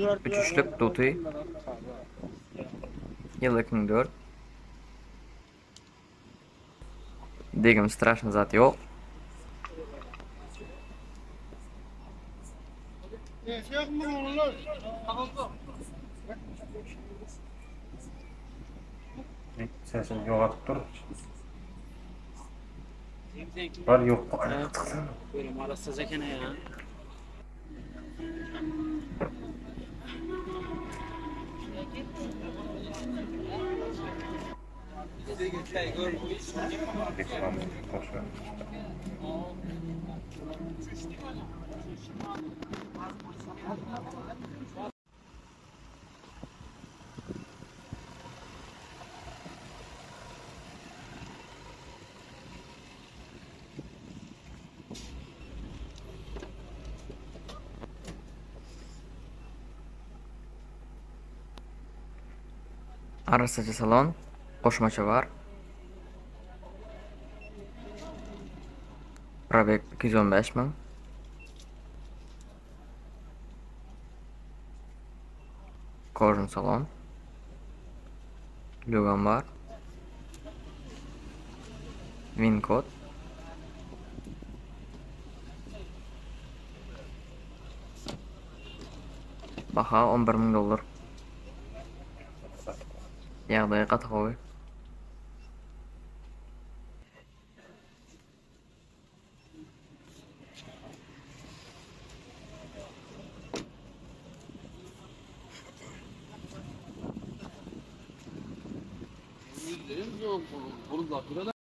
Üç üçlük Duty. Yıl 2004. Degim strashny zat yo'q. Sesini yo'qotib tur. Var yo'q. Böyle marasız ekene ya. Boş ver. Arasacı salon. Qo'shmacha var. Probek 215 ming. Kojun salon. Logan var. Win kod. Baha 11 ming dollar. Yağdaya qatı Bunu da